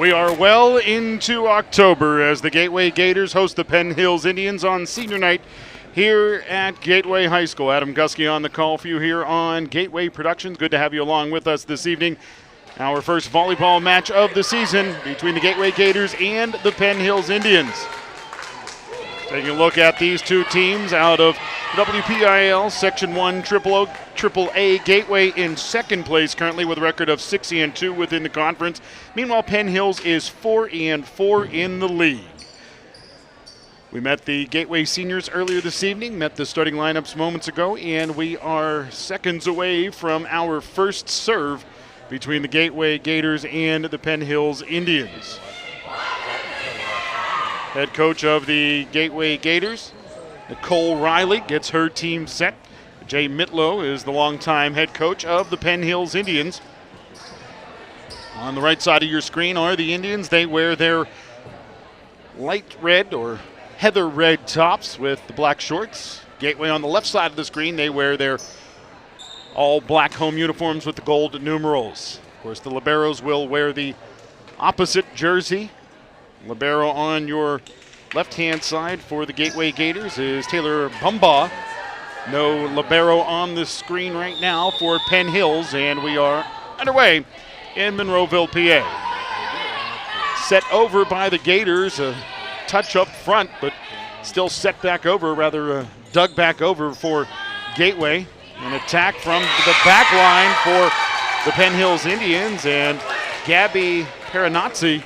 We are well into October as the Gateway Gators host the Penn Hills Indians on senior night here at Gateway High School. Adam Gusky on the call for you here on Gateway Productions. Good to have you along with us this evening. Our first volleyball match of the season between the Gateway Gators and the Penn Hills Indians. Taking a look at these two teams out of WPIAL Section 1 AAA Gateway in second place currently with a record of 6-2 within the conference. Meanwhile, Penn Hills is 4-4 in the league. We met the Gateway seniors earlier this evening, met the starting lineups moments ago, and we are seconds away from our first serve between the Gateway Gators and the Penn Hills Indians. Head coach of the Gateway Gators, Nicole Riley, gets her team set. Jay Mitlow is the longtime head coach of the Penn Hills Indians. On the right side of your screen are the Indians. They wear their light red or heather red tops with the black shorts. Gateway on the left side of the screen, they wear their all black home uniforms with the gold numerals. Of course, the liberos will wear the opposite jersey. Libero on your left-hand side for the Gateway Gators is Taylor Bumbaugh. No libero on the screen right now for Penn Hills, and we are underway in Monroeville, PA. Set over by the Gators, a touch up front, but still set back over, rather dug back over for Gateway. An attack from the back line for the Penn Hills Indians, and Gabby Paranazzi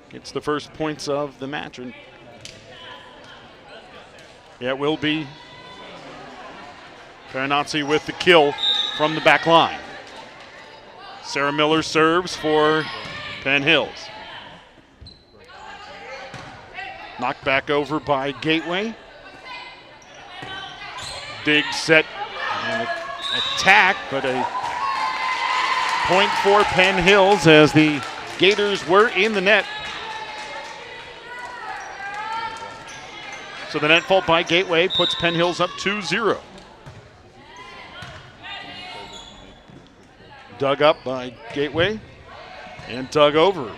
gets the first points of the match. And yeah, it will be Paranazzi with the kill from the back line. Sarah Miller serves for Penn Hills. Knocked back over by Gateway. Big set and attack, but a point for Penn Hills as the Gators were in the net. So the net fault by Gateway puts Penn Hills up 2-0. Dug up by Gateway and dug over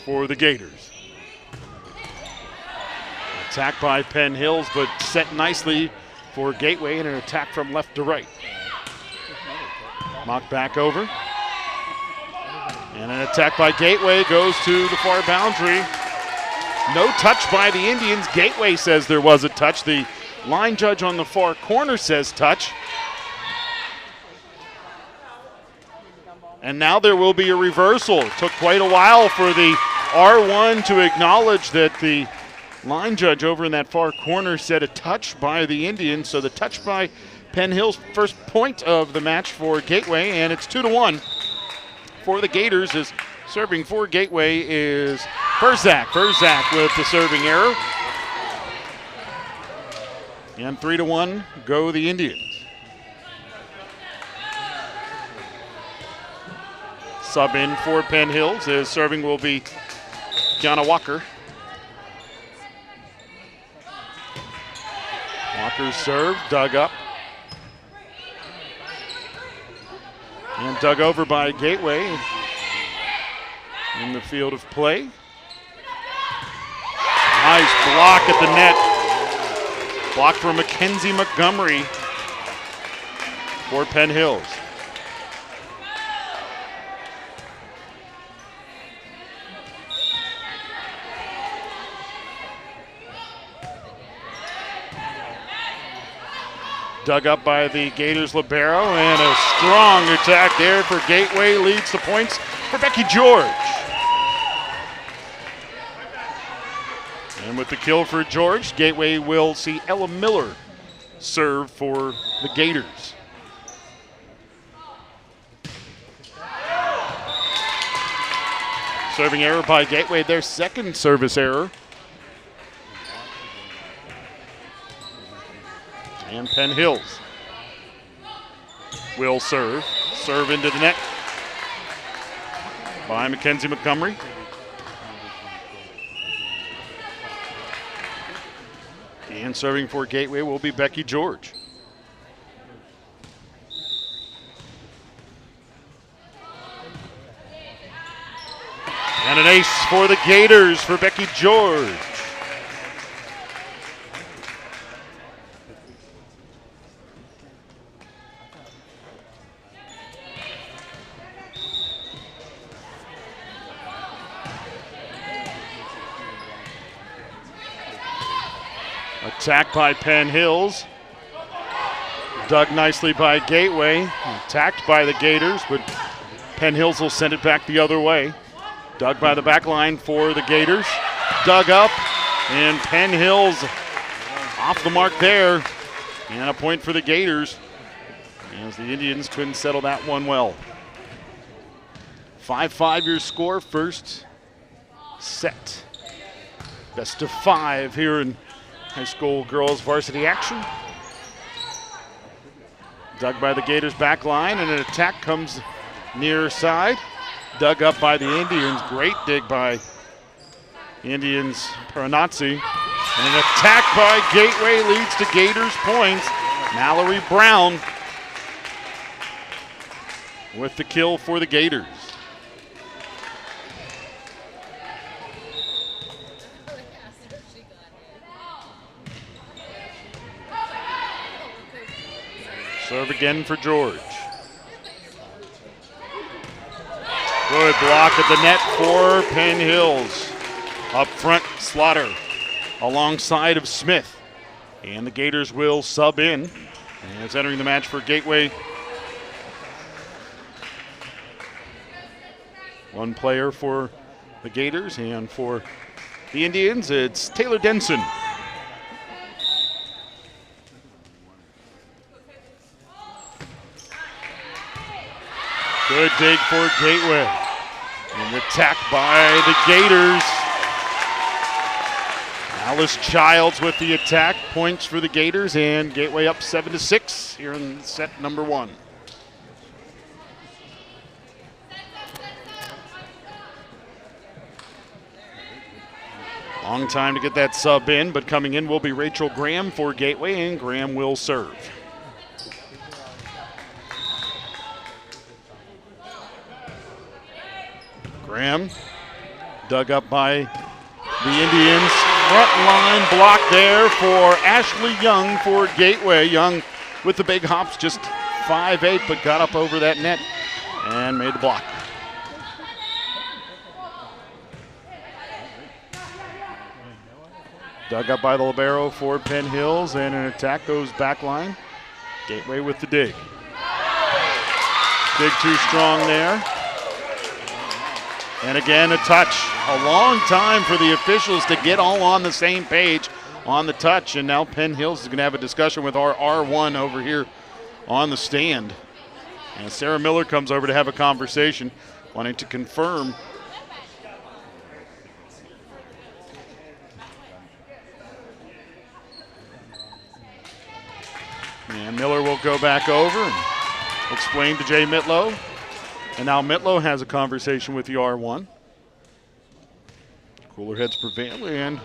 for the Gators. Attack by Penn Hills, but set nicely for Gateway and an attack from left to right. Knocked back over. And an attack by Gateway goes to the far boundary. No touch by the Indians. Gateway says there was a touch. The line judge on the far corner says touch. And now there will be a reversal. It took quite a while for the R1 to acknowledge that the line judge over in that far corner said a touch by the Indians. So the touch by Penn Hills, first point of the match for Gateway, and it's 2-1 for the Gators. As serving for Gateway is Furzak. Furzak with the serving error. And 3-1 go the Indians. Sub in for Penn Hills as serving will be Kiana Walker. Walker's serve, dug up. And dug over by Gateway in the field of play. Nice block at the net. Block from Mackenzie Montgomery for Penn Hills. Dug up by the Gators libero, and a strong attack there for Gateway leads the points for Becky George. And with the kill for George, Gateway will see Ella Miller serve for the Gators. Serving error by Gateway, their second service error. And Penn Hills will serve. Serve into the net by Mackenzie Montgomery. And serving for Gateway will be Becky George. And an ace for the Gators for Becky George. Attack by Penn Hills. Dug nicely by Gateway. Attacked by the Gators, but Penn Hills will send it back the other way. Dug by the back line for the Gators. Dug up, and Penn Hills off the mark there. And a point for the Gators, as the Indians couldn't settle that one well. 5-5 your score, first set. Best of 5 here in high school girls varsity action. Dug by the Gators back line, and an attack comes near side. Dug up by the Indians. Great dig by Indians Paranazzi. And an attack by Gateway leads to Gators points. Mallory Brown with the kill for the Gators. Serve again for George. Good block at the net for Penn Hills. Up front, Slaughter alongside of Smith. And the Gators will sub in. And it's entering the match for Gateway. One player for the Gators, and for the Indians, it's Taylor Denson. Good dig for Gateway. And attack by the Gators. Alice Childs with the attack. Points for the Gators, and Gateway up 7-6 here in set number 1. Long time to get that sub in, but coming in will be Rachel Graham for Gateway, and Graham will serve. Graham dug up by the Indians. Front line block there for Ashley Young for Gateway. Young with the big hops, just 5'8", but got up over that net and made the block. Dug up by the libero for Penn Hills, and an attack goes back line. Gateway with the dig. Dig too strong there. And again, a touch. A long time for the officials to get all on the same page on the touch. And now Penn Hills is going to have a discussion with our R1 over here on the stand. And Sarah Miller comes over to have a conversation, wanting to confirm. And Miller will go back over and explain to Jay Mitlow. And now Mitlow has a conversation with the R1. Cooler heads prevail, and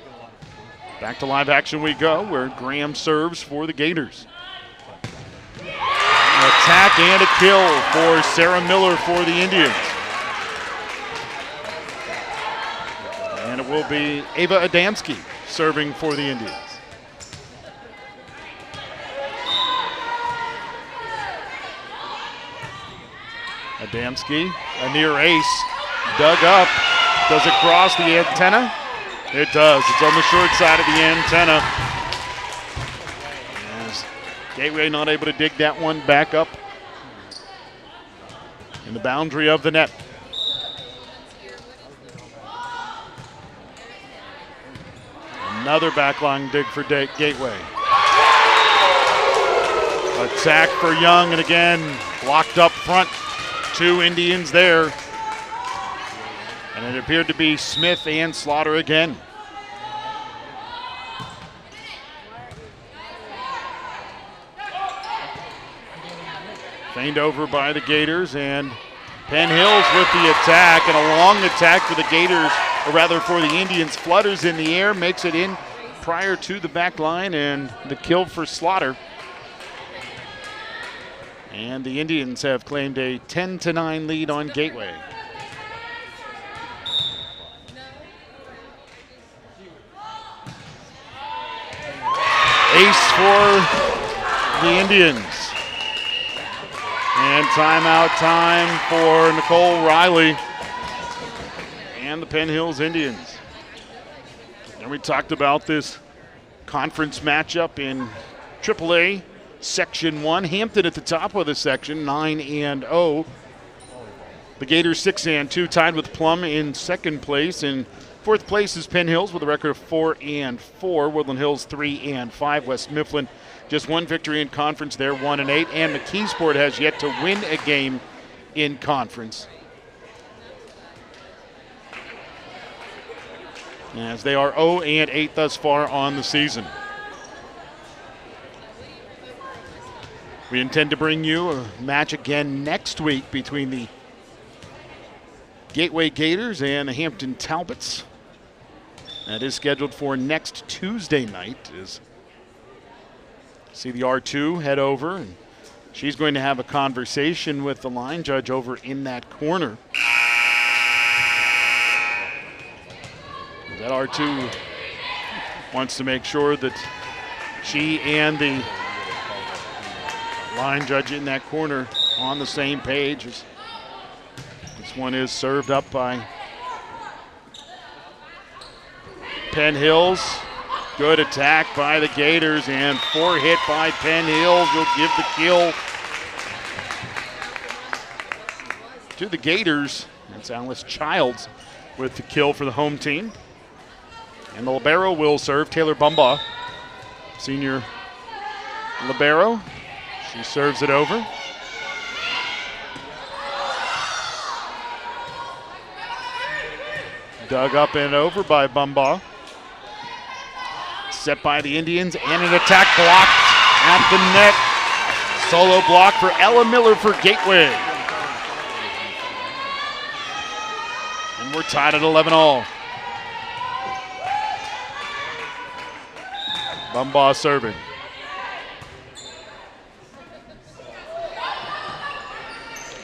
back to live action we go, where Graham serves for the Gators. An attack and a kill for Sarah Miller for the Indians. And it will be Ava Adamski serving for the Indians. Adamski, a near ace, dug up. Does it cross the antenna? It does. It's on the short side of the antenna. As Gateway not able to dig that one back up in the boundary of the net. Another backline dig for Gateway. Attack for Young, and again, blocked up front. 2 Indians there. And it appeared to be Smith and Slaughter again. Feigned over by the Gators, and Penn Hills with the attack, and a long attack for the Gators, or rather for the Indians. Flutters in the air, makes it in prior to the back line, and the kill for Slaughter. And the Indians have claimed a 10-9 lead on Gateway. for the Indians. And timeout time for Nicole Riley and the Penn Hills Indians. And we talked about this conference matchup in AAA Section 1. Hampton at the top of the section, 9-0. The Gators 6-2, tied with Plum in second place. In fourth place is Penn Hills with a record of 4-4. Woodland Hills 3-5. West Mifflin just one victory in conference. They're 1-8. And McKeesport has yet to win a game in conference, as they are 0-8 thus far on the season. We intend to bring you a match again next week between the Gateway Gators and the Hampton Talbots. That is scheduled for next Tuesday night. See the R2 head over, and she's going to have a conversation with the line judge over in that corner. That R2 wants to make sure that she and the line judge in that corner on the same page. This one is served up by Penn Hills. Good attack by the Gators and hit by Penn Hills will give the kill to the Gators. That's Alice Childs with the kill for the home team. And the libero will serve, Taylor Bumbaugh, senior libero. She serves it over. Dug up and over by Bumbaugh. Set by the Indians, and an attack blocked at the net. Solo block for Ella Miller for Gateway. And we're tied at 11-all. Bumbaugh serving.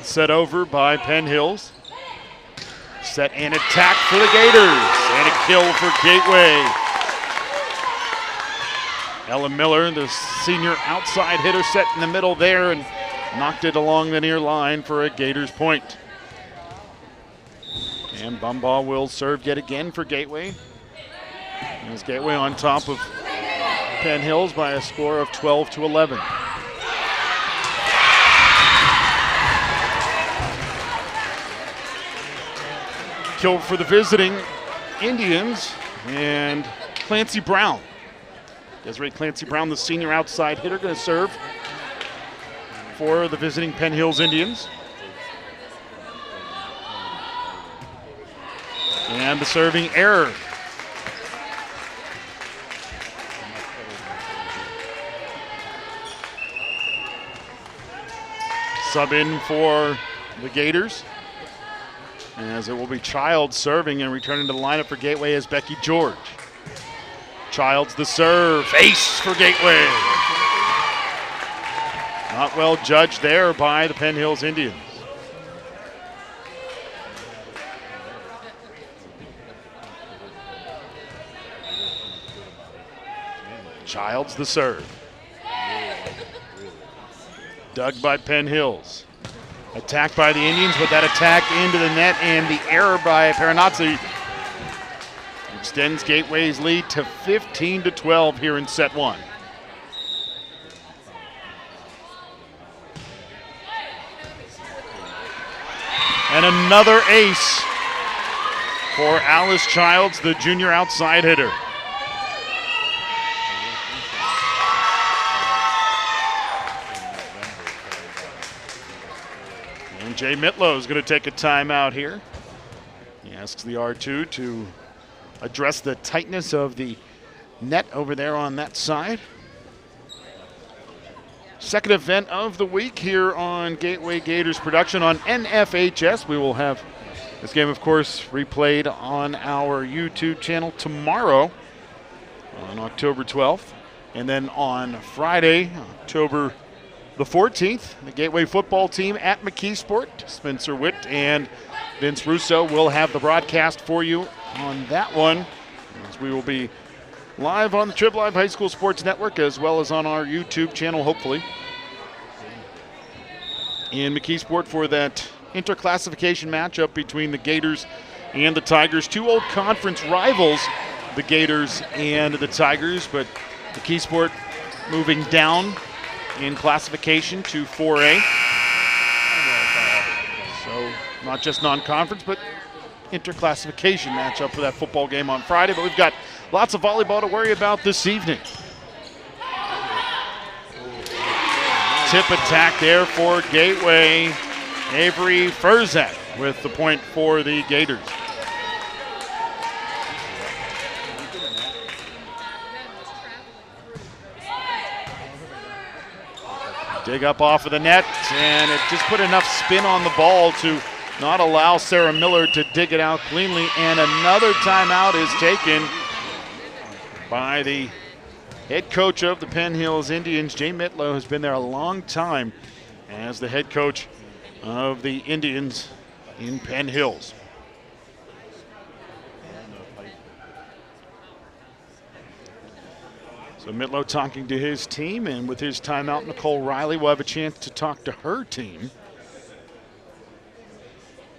Set over by Penn Hills. Set and attack for the Gators. And a kill for Gateway. Ella Miller, the senior outside hitter, set in the middle there and knocked it along the near line for a Gators point. And Bumbaugh will serve yet again for Gateway. As Gateway on top of Penn Hills by a score of 12-11. Kill for the visiting Indians and Clancy Brown. Desiree Clancy Brown, the senior outside hitter, going to serve for the visiting Penn Hills Indians. And the serving error. Sub in for the Gators, as it will be Childs serving, and returning to the lineup for Gateway is Becky George. Childs the serve, ace for Gateway. Not well judged there by the Penn Hills Indians. Childs the serve. Dug by Penn Hills. Attacked by the Indians, but that attack into the net and the error by Paranazzi extends Gateway's lead to 15-12 here in set one. And another ace for Alice Childs, the junior outside hitter. And Jay Mitlow is going to take a timeout here. He asks the R2 to address the tightness of the net over there on that side. Second event of the week here on Gateway Gators production on NFHS. We will have this game, of course, replayed on our YouTube channel tomorrow on October 12th. And then on Friday, October the 14th, the Gateway football team at McKeesport. Spencer Witt and Vince Russo will have the broadcast for you on that one, as we will be live on the Trib Live High School Sports Network as well as on our YouTube channel, hopefully. In McKeesport for that interclassification matchup between the Gators and the Tigers. Two old conference rivals, the Gators and the Tigers, but McKeesport moving down in classification to 4A. So not just non-conference, but interclassification matchup for that football game on Friday. But we've got lots of volleyball to worry about this evening. Tip attack there for Gateway. Avery Furzak with the point for the Gators. Dig up off of the net, and it just put enough spin on the ball to not allow Sarah Miller to dig it out cleanly. And another timeout is taken by the head coach of the Penn Hills Indians. Jay Mitlow has been there a long time as the head coach of the Indians in Penn Hills. So Mitlow talking to his team, and with his timeout, Nicole Riley will have a chance to talk to her team.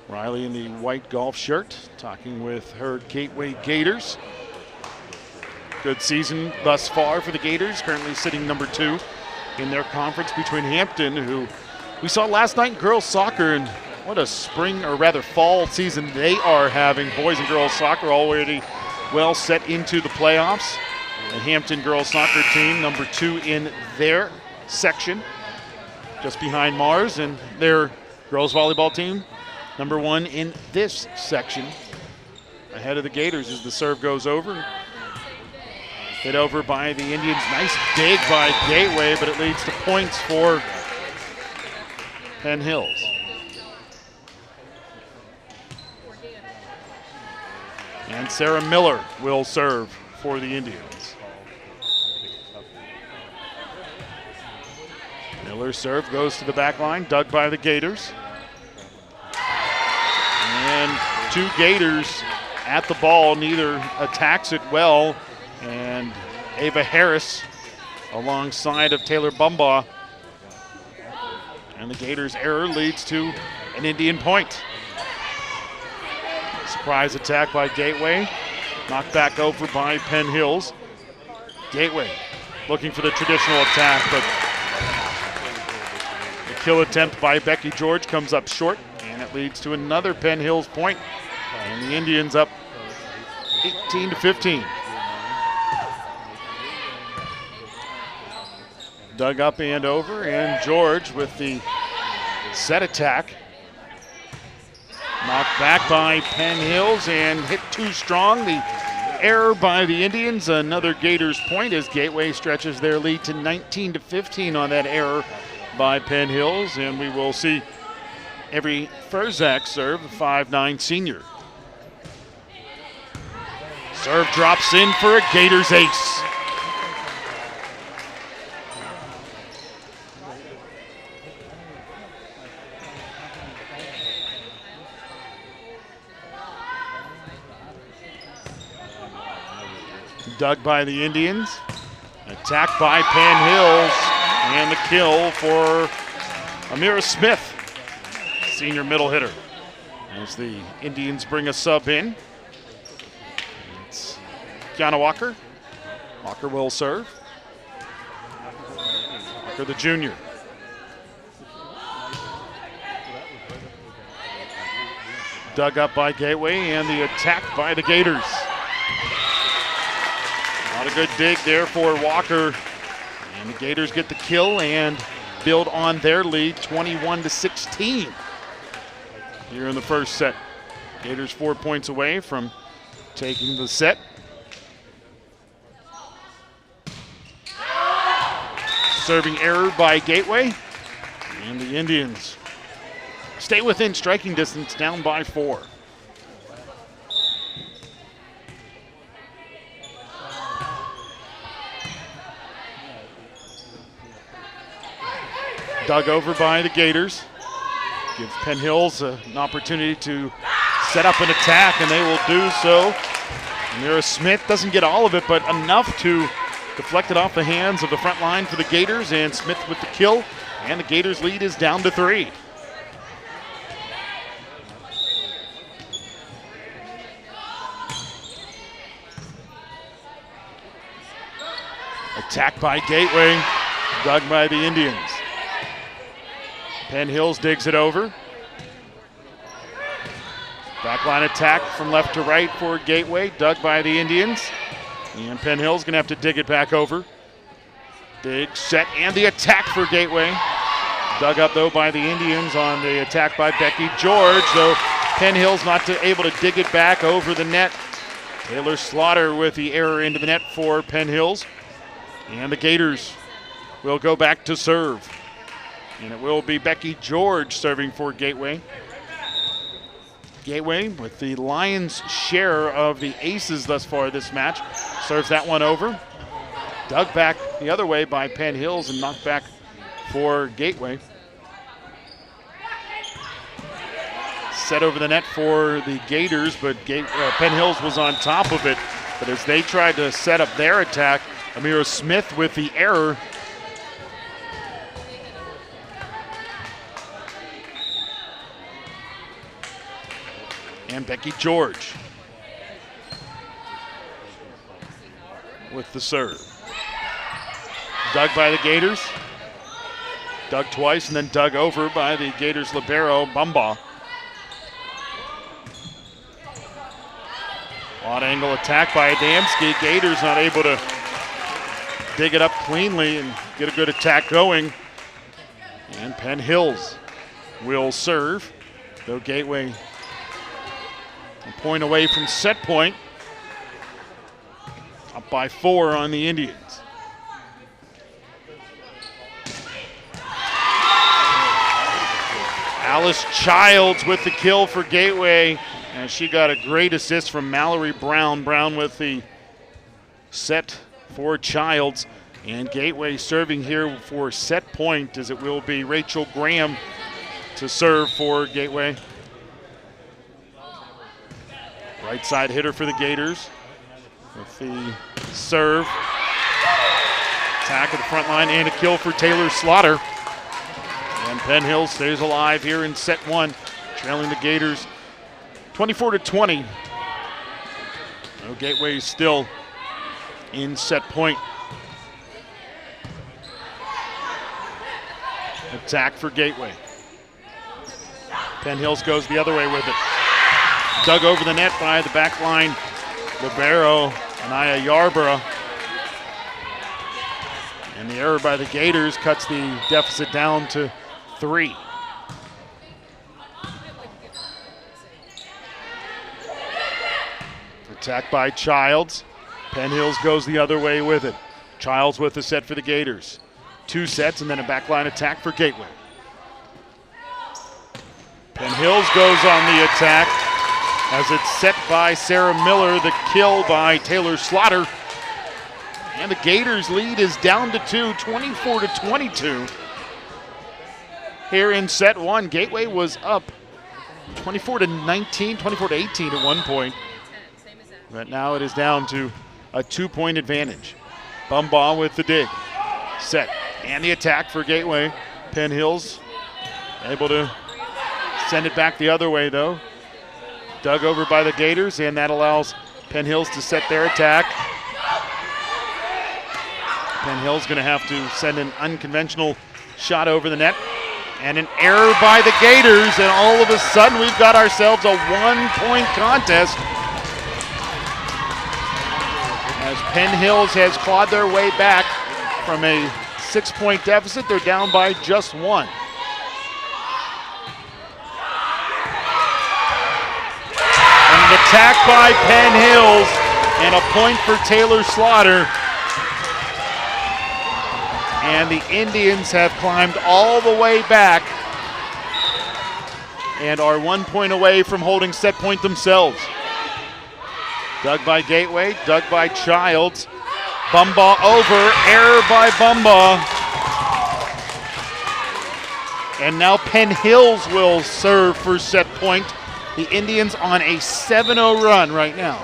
Riley in the white golf shirt, talking with her Gateway Gators. Good season thus far for the Gators, currently sitting number 2 in their conference between Hampton, who we saw last night in girls soccer, and what a spring, or rather fall season they are having. Boys and girls soccer already well set into the playoffs. The Hampton girls soccer team, number 2 in their section, just behind Mars, and their girls volleyball team, number 1 in this section, ahead of the Gators as the serve goes over. Hit over by the Indians. Nice dig by Gateway, but it leads to points for Penn Hills. And Sarah Miller will serve for the Indians. Miller's serve goes to the back line, dug by the Gators. And 2 Gators at the ball, neither attacks it well. And Ava Harris alongside of Taylor Bumbaugh. And the Gators' error leads to an Indian point. Surprise attack by Gateway. Knocked back over by Penn Hills. Gateway looking for the traditional attack, but the kill attempt by Becky George comes up short, and it leads to another Penn Hills point. And the Indians up 18-15. Dug up and over, and George with the set attack. Knocked back by Penn Hills and hit too strong. The error by the Indians, another Gators point as Gateway stretches their lead to 19-15 on that error by Penn Hills. And we will see Avery Furzak serve, the 5'9" senior. Serve drops in for a Gators ace. Dug by the Indians. Attacked by Penn Hills. And the kill for Amira Smith, senior middle hitter. As the Indians bring a sub in. It's Kiana Walker. Walker will serve. Walker the junior. Dug up by Gateway, and the attack by the Gators. Not a good dig there for Walker. And the Gators get the kill and build on their lead, 21-16 here in the first set. Gators 4 points away from taking the set. Serving error by Gateway. And the Indians stay within striking distance, down by 4. Dug over by the Gators. Gives Penn Hills an opportunity to set up an attack, and they will do so. Amira Smith doesn't get all of it, but enough to deflect it off the hands of the front line for the Gators, and Smith with the kill, and the Gators lead is down to 3. Attack by Gateway, dug by the Indians. Penn Hills digs it over. Backline attack from left to right for Gateway, dug by the Indians. And Penn Hills gonna have to dig it back over. Big set and the attack for Gateway. Dug up though by the Indians on the attack by Becky George, though Penn Hills not able to dig it back over the net. Taylor Slaughter with the error into the net for Penn Hills. And the Gators will go back to serve. And it will be Becky George serving for Gateway. Gateway with the Lions' share of the aces thus far this match. Serves that one over. Dug back the other way by Penn Hills and knocked back for Gateway. Set over the net for the Gators, but Penn Hills was on top of it. But as they tried to set up their attack, Amira Smith with the error. And Becky George with the serve. Dug by the Gators. Dug twice and then dug over by the Gators libero, Bumbaugh. Odd angle attack by Adamski. Gators not able to dig it up cleanly and get a good attack going. And Penn Hills will serve, though Gateway a point away from set point. Up by 4 on the Indians. Alice Childs with the kill for Gateway, and she got a great assist from Mallory Brown. Brown with the set for Childs, and Gateway serving here for set point, as it will be Rachel Graham to serve for Gateway. Right side hitter for the Gators with the serve. Attack at the front line and a kill for Taylor Slaughter. And Penn Hills stays alive here in set 1, trailing the Gators 24-20. No, Gateway still in set point. Attack for Gateway. Penn Hills goes the other way with it. Dug over the net by the back line libero, Anaya Yarborough. And the error by the Gators cuts the deficit down to 3. Attack by Childs. Penn Hills goes the other way with it. Childs with the set for the Gators. 2 sets and then a backline attack for Gateway. Penn Hills goes on the attack as it's set by Sarah Miller, the kill by Taylor Slaughter. And the Gators lead is down to 2, 24-22. Here in set 1, Gateway was up 24-19, 24-18 at one point. But now it is down to a 2-point advantage. Bumbaugh with the dig. Set. And the attack for Gateway. Penn Hills able to send it back the other way, though. Dug over by the Gators, and that allows Penn Hills to set their attack. Penn Hills going to have to send an unconventional shot over the net. And an error by the Gators, and all of a sudden we've got ourselves a 1-point contest. As Penn Hills has clawed their way back from a 6-point deficit, they're down by just 1. An attack by Penn Hills and a point for Taylor Slaughter. And the Indians have climbed all the way back and are 1 point away from holding set point themselves. Dug by Gateway, dug by Childs. Bumbaugh over, error by Bumbaugh. And now Penn Hills will serve for set point. The Indians on a 7-0 run right now.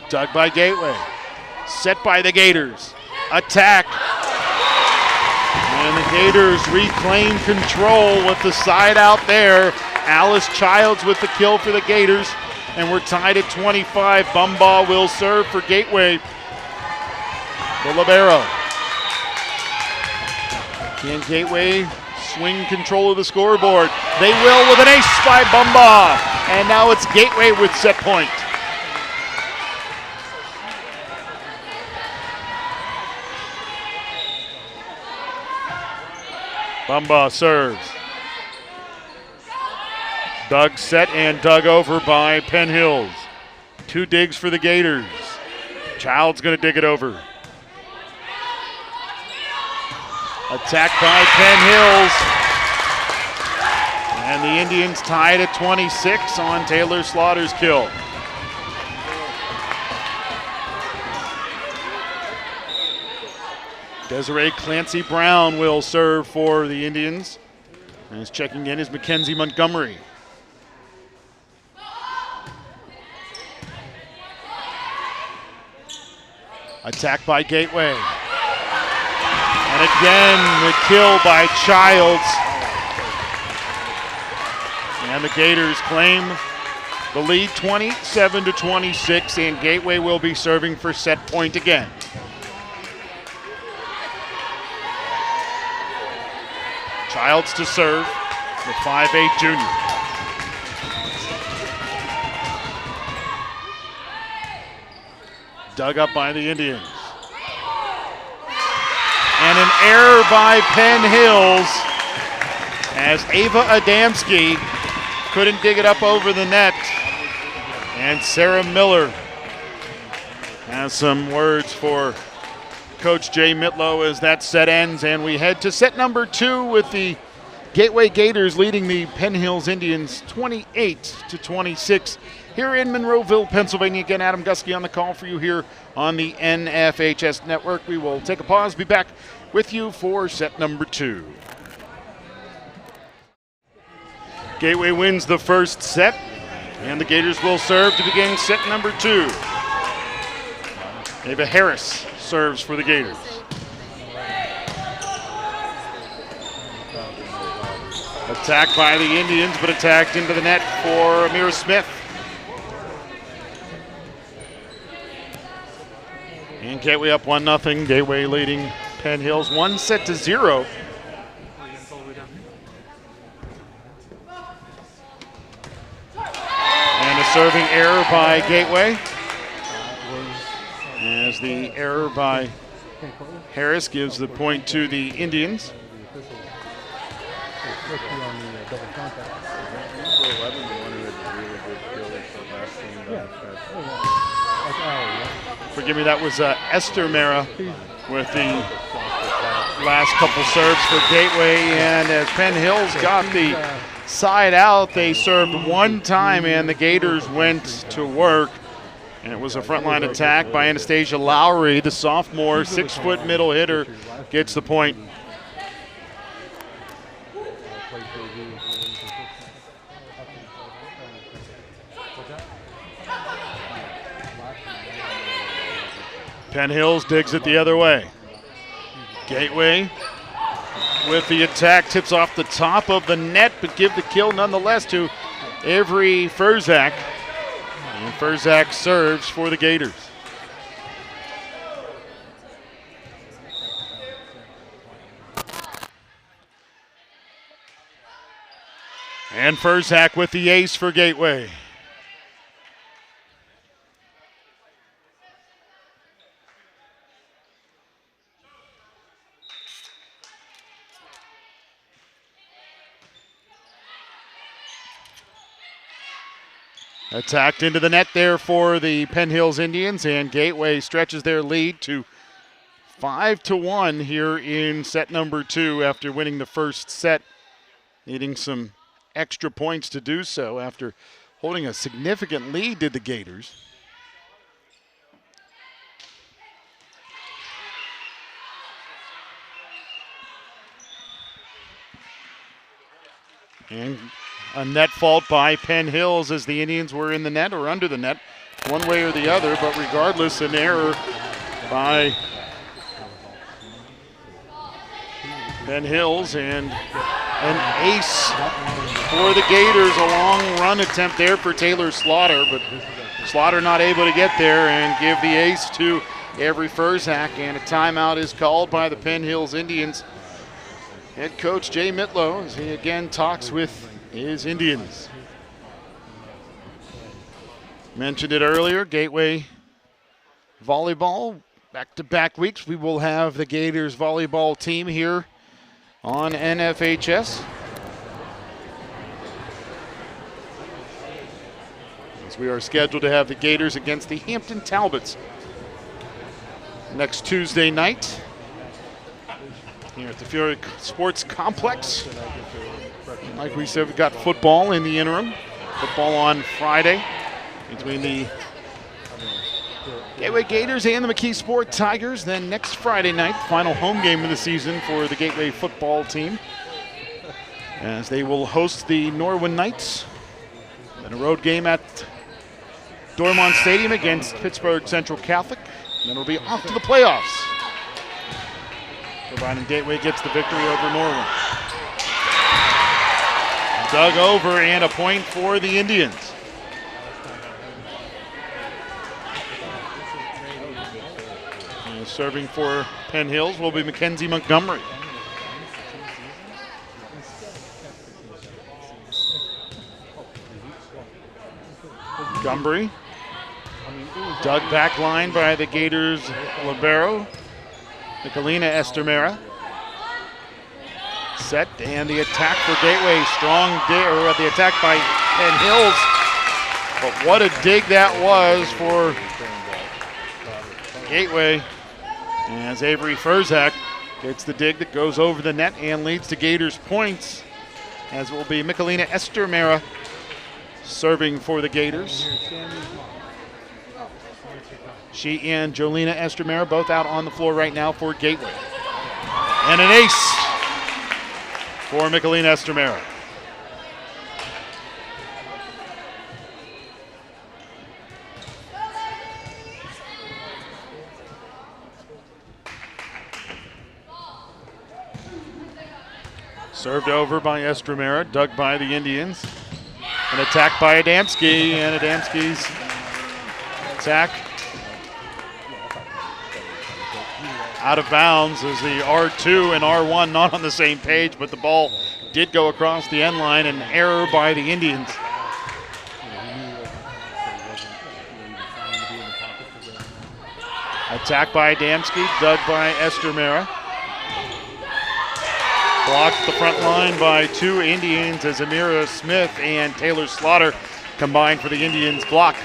Dug by Gateway. Set by the Gators. Attack. And the Gators reclaim control with the side out there. Alice Childs with the kill for the Gators. And we're tied at 25. Bumbaugh will serve for Gateway. The libero. Can Gateway swing control of the scoreboard? They will with an ace by Bumbaugh. And now it's Gateway with set point. Bumbaugh serves. Dug set and dug over by Penn Hills. 2 digs for the Gators. Child's going to dig it over. Attack by Penn Hills. And the Indians tied at 26 on Taylor Slaughter's kill. Desiree Clancy Brown will serve for the Indians. And is checking in is Mackenzie Montgomery. Attack by Gateway. And again, the kill by Childs. And the Gators claim the lead 27-26, and Gateway will be serving for set point again. Childs to serve, the 5'8" junior. Dug up by the Indians. And an error by Penn Hills as Ava Adamski couldn't dig it up over the net. And Sarah Miller has some words for Coach Jay Mitlow as that set ends, and we head to set number 2 with the Gateway Gators leading the Penn Hills Indians 28-26 here in Monroeville, Pennsylvania. Again, Adam Gusky on the call for you here on the NFHS Network. We will take a pause, be back with you for set number 2. Gateway wins the first set, and the Gators will serve to begin set number 2. Ava Harris serves for the Gators. Attacked by the Indians, but attacked into the net for Amira Smith. And Gateway up 1-0. Gateway leading Penn Hills 1-0. And a serving error by Gateway. As the error by Harris gives the point to the Indians. Forgive me, that was Esther Mera with the last couple serves for Gateway. And as Penn Hills got the side out, they served one time and the Gators went to work. And it was a frontline attack by Anastasia Lowry, the sophomore, 6-foot middle hitter, gets the point. Penn Hills digs it the other way. Gateway with the attack, tips off the top of the net, but give the kill nonetheless to Avery Furzak. And Furzak serves for the Gators. And Furzak with the ace for Gateway. Attacked into the net there for the Penn Hills Indians, and Gateway stretches their lead to 5-1 here in set number 2 after winning the first set, needing some extra points to do so after holding a significant lead to the Gators. And a net fault by Penn Hills as the Indians were in the net or under the net one way or the other, but regardless, an error by Penn Hills and an ace for the Gators. A long run attempt there for Taylor Slaughter, but Slaughter not able to get there and give the ace to Avery Furzak, and a timeout is called by the Penn Hills Indians. Head coach Jay Mitlow as he again talks with his Indians. Mentioned it earlier, Gateway Volleyball, back-to-back weeks. We will have the Gators volleyball team here on NFHS. As we are scheduled to have the Gators against the Hampton Talbots next Tuesday night here at the Fury Sports Complex. Like we said, we've got football in the interim. Football on Friday between the Gateway Gators and the McKee Sport Tigers. Then next Friday night, final home game of the season for the Gateway football team, as they will host the Norwin Knights. Then a road game at Dormont Stadium against Pittsburgh Central Catholic. Then it'll be off to the playoffs, providing Gateway gets the victory over Norwin. Dug over, and a point for the Indians. And serving for Penn Hills will be Mackenzie Montgomery. Montgomery, dug back line by the Gators libero, Nicolina Estermera. Set, and the attack for Gateway. Strong dig, the attack by Penn Hills. But what a dig that was for Gateway, as Avery Furzak gets the dig that goes over the net and leads to Gators points, as it will be Nicolina Estermera serving for the Gators. She and Jolina Estermera both out on the floor right now for Gateway. And an ace for Nicolina Estermera. Served over by Estermera, dug by the Indians. An attack by Adamski, and Adamski's attack out of bounds as the R2 and R1 not on the same page, but the ball did go across the end line. An error by the Indians. Attack by Adamski, dug by Estermera. Blocked at the front line by two Indians as Amira Smith and Taylor Slaughter combined for the Indians block.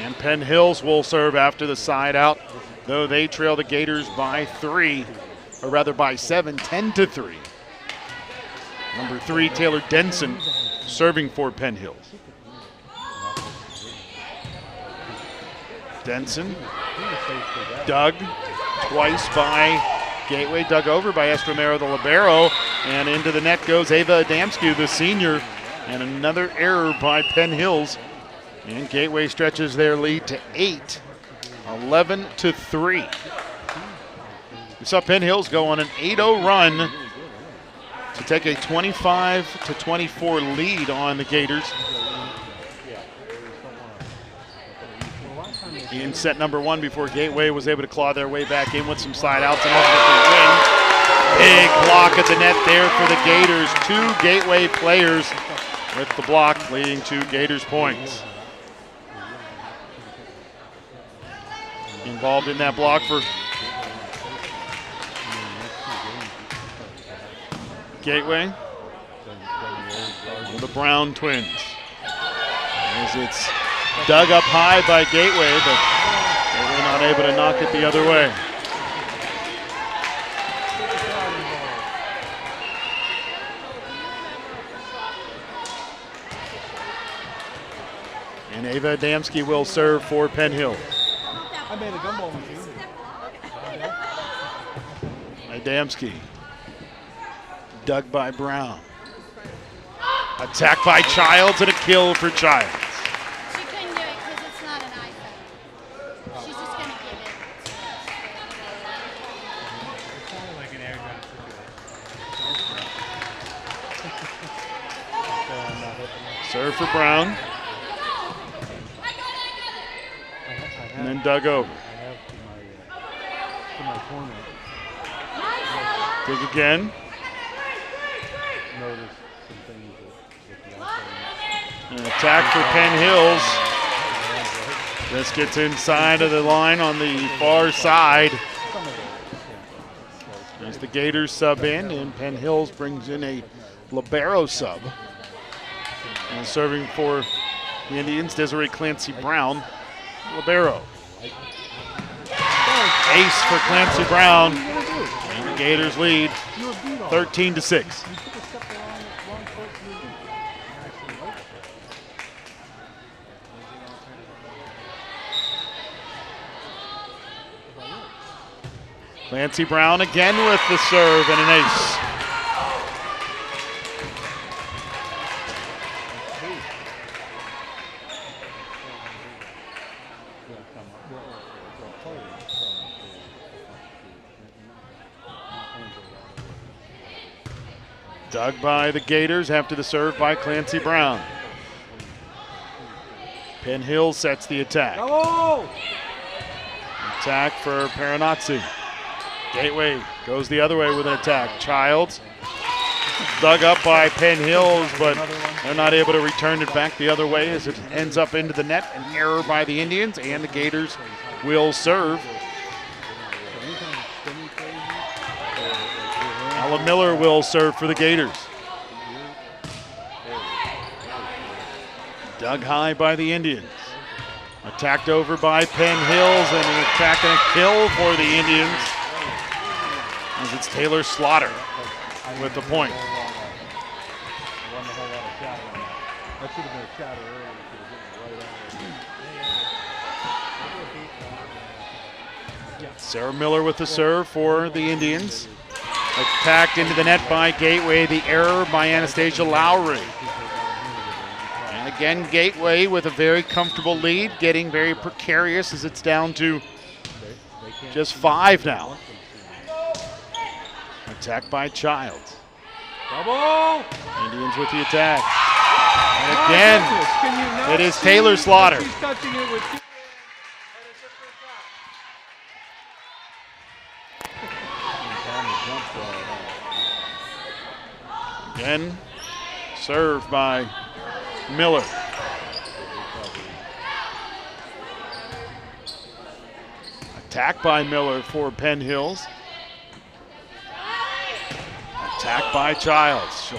And Penn Hills will serve after the side out, though they trail the Gators by 3, or rather by 7, 10-3. Number 3, Taylor Denson, serving for Penn Hills. Denson, dug twice by Gateway, dug over by Estromero, the libero, and into the net goes Ava Adamski, the senior, and another error by Penn Hills. And Gateway stretches their lead to 8, 11-3. We saw Penn Hills go on an 8-0 run to take a 25-24 lead on the Gators in set number 1 before Gateway was able to claw their way back in with some side outs and ultimately win. Big block at the net there for the Gators. 2 Gateway players with the block, leading to Gators points. Involved in that block for Gateway, the Brown twins. As it's dug up high by Gateway, but they were not able to knock it the other way. And Ava Adamski will serve for Penn Hill. I made a gumball machine. Adamski, dug by Brown. Attack by Childs and a kill for Childs. She couldn't do it because it's not an Serve for Brown. And then dug over. Dig again. An attack for Penn Hills. This gets inside of the line on the far side. As the Gators sub in, and Penn Hills brings in a libero sub. And serving for the Indians, Desiree Clancy Brown, libero. Ace for Clancy Brown, and the Gators lead 13-6. Clancy Brown again with the serve and an ace. Dug by the Gators after the serve by Clancy Brown. Penn Hill sets the attack. Attack for Paranazzi. Gateway goes the other way with an attack. Childs dug up by Penn Hills, but they're not able to return it back the other way as it ends up into the net. An error by the Indians, and the Gators will serve. Ella Miller will serve for the Gators. Dug high by the Indians. Attacked over by Penn Hills, and an attack and a kill for the Indians. As it's Taylor Slaughter with the point. Sarah Miller with the serve for the Indians. Attacked into the net by Gateway. The error by Anastasia Lowry. And again, Gateway with a very comfortable lead, getting very precarious as it's down to just 5 now. Attack by Childs. Double! Indians with the attack. And again, it is Taylor Slaughter. Again, served by Miller. Attack by Miller for Penn Hills. Attack by Childs. She'll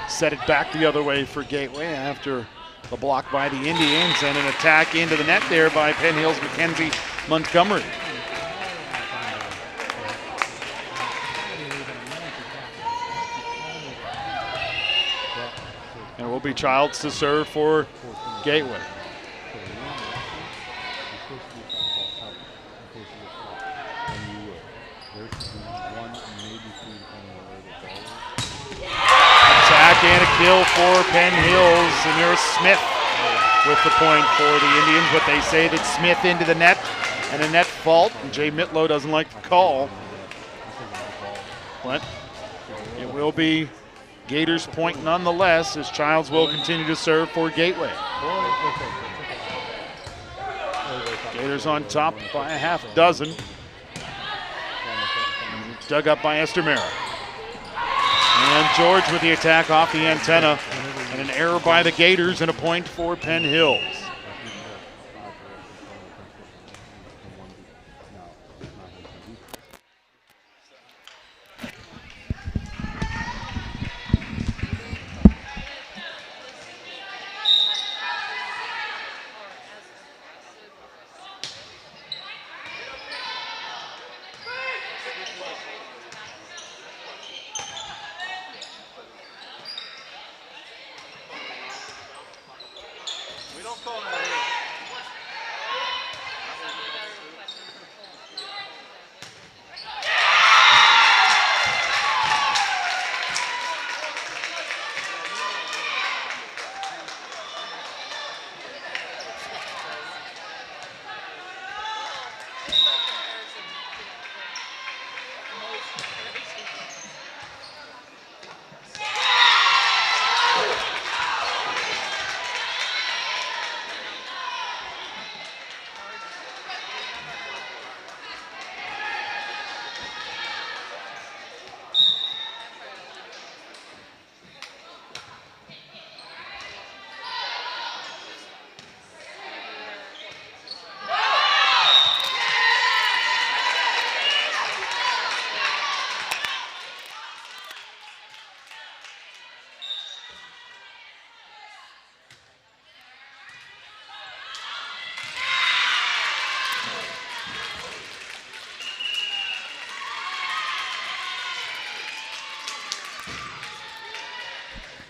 set it back the other way for Gateway after the block by the Indians, and an attack into the net there by Penn Hills' Mackenzie Montgomery. And it will be Childs to serve for Gateway. And a kill for Penn Hills. Amira Smith with the point for the Indians, but they say that Smith into the net and a net fault, and Jay Mitlow doesn't like the call. But it will be Gators' point nonetheless, as Childs will continue to serve for Gateway. Gators on top by a half dozen. Dug up by Esther Mera. And George with the attack off the antenna, and an error by the Gators and a point for Penn Hills.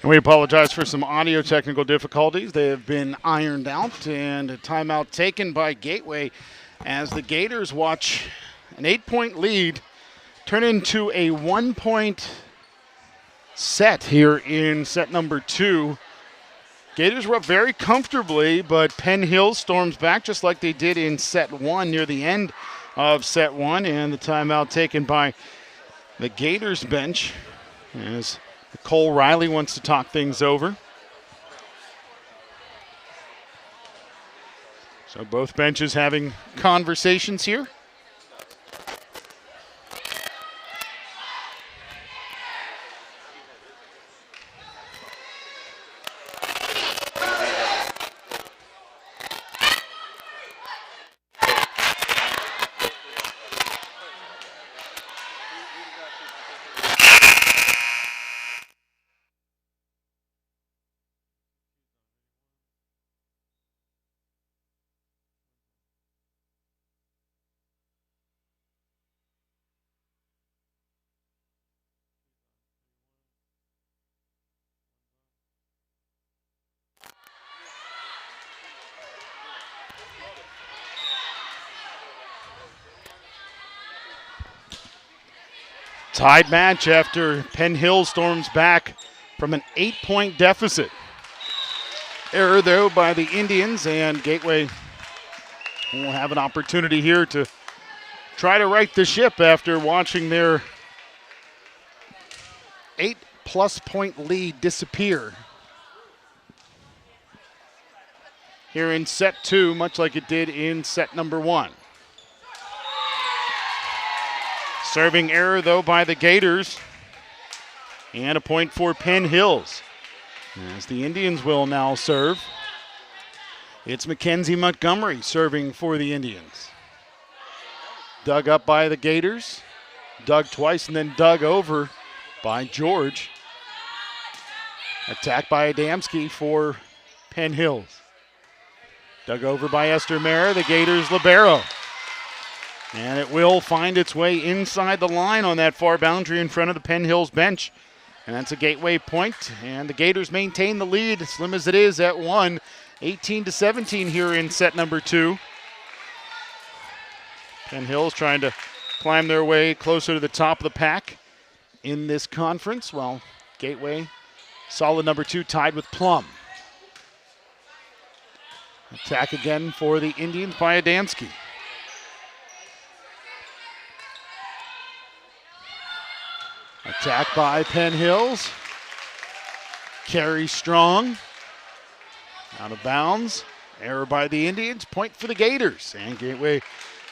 And we apologize for some audio technical difficulties. They have been ironed out, and a timeout taken by Gateway as the Gators watch an 8-point lead turn into a 1-point set here in set number 2. Gators were up very comfortably, but Penn Hill storms back just like they did in set 1 near the end of set 1, and the timeout taken by the Gators bench as Cole Riley wants to talk things over. So both benches having conversations here. Tied match after Penn Hill storms back from an 8-point deficit. Error, though, by the Indians, and Gateway will have an opportunity here to try to right the ship after watching their 8+ point lead disappear here in set 2, much like it did in set number 1. Serving error, though, by the Gators. And a point for Penn Hills, as the Indians will now serve. It's Mackenzie Montgomery serving for the Indians. Dug up by the Gators. Dug twice and then dug over by George. Attacked by Adamski for Penn Hills. Dug over by Esther Mara, the Gators libero. And it will find its way inside the line on that far boundary in front of the Penn Hills bench. And that's a Gateway point. And the Gators maintain the lead, slim as it is, at 1. 18-17 here in set number 2. Penn Hills trying to climb their way closer to the top of the pack in this conference, while Gateway, solid number 2, tied with Plum. Attack again for the Indians by Adamski. Attack by Penn Hills. Carry strong. Out of bounds. Error by the Indians. Point for the Gators. And Gateway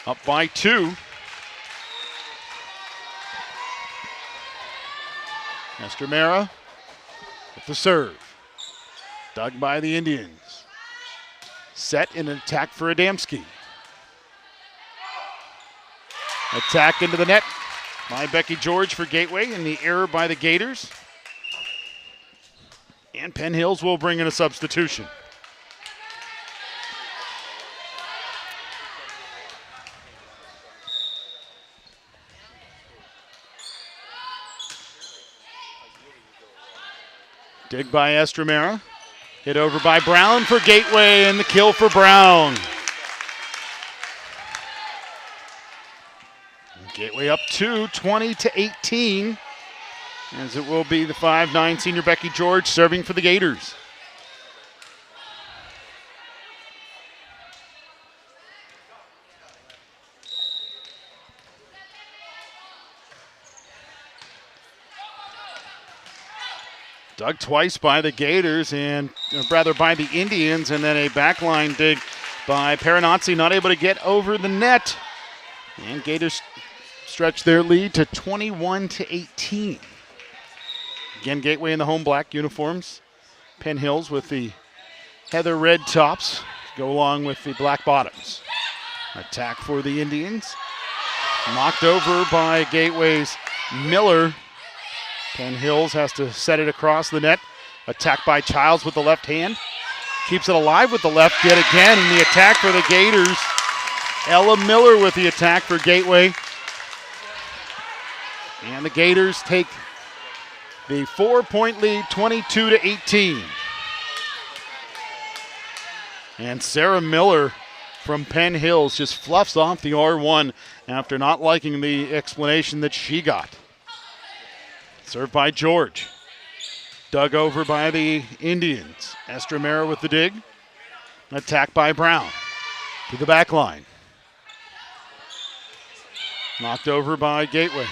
up by 2. Esther Mara with the serve. Dug by the Indians. Set in an attack for Adamski. Attack into the net by Becky George for Gateway, and the error by the Gators. And Penn Hills will bring in a substitution. Dig by Estremera. Hit over by Brown for Gateway, and the kill for Brown. Gateway up 2, 20-18, as it will be the 5'9" senior Becky George serving for the Gators. Dug twice by the Gators, and rather by the Indians, and then a backline dig by Paranazzi, not able to get over the net. And Gators stretch their lead to 21-18. Again, Gateway in the home black uniforms. Penn Hills with the heather red tops go along with the black bottoms. Attack for the Indians. Knocked over by Gateway's Miller. Penn Hills has to set it across the net. Attack by Childs with the left hand. Keeps it alive with the left yet again. And the attack for the Gators. Ella Miller with the attack for Gateway. And the Gators take the 4-point lead, 22-18. And Sarah Miller from Penn Hills just fluffs off the R1 after not liking the explanation that she got. Served by George. Dug over by the Indians. Estremera with the dig. Attack by Brown. To the back line. Knocked over by Gateway.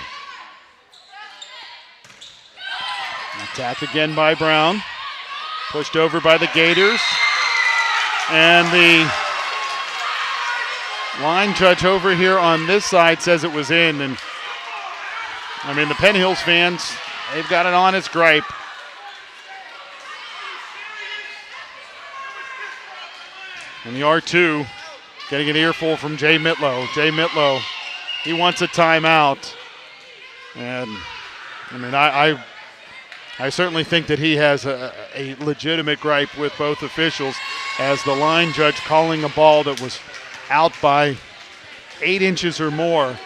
Attack again by Brown. Pushed over by the Gators. And the line judge over here on this side says it was in. And I mean, the Penn Hills fans, they've got an honest gripe. And the R2 getting an earful from Jay Mitlow. Jay Mitlow, he wants a timeout. And I mean, I certainly think that he has a legitimate gripe with both officials, as the line judge calling a ball that was out by 8 inches or more.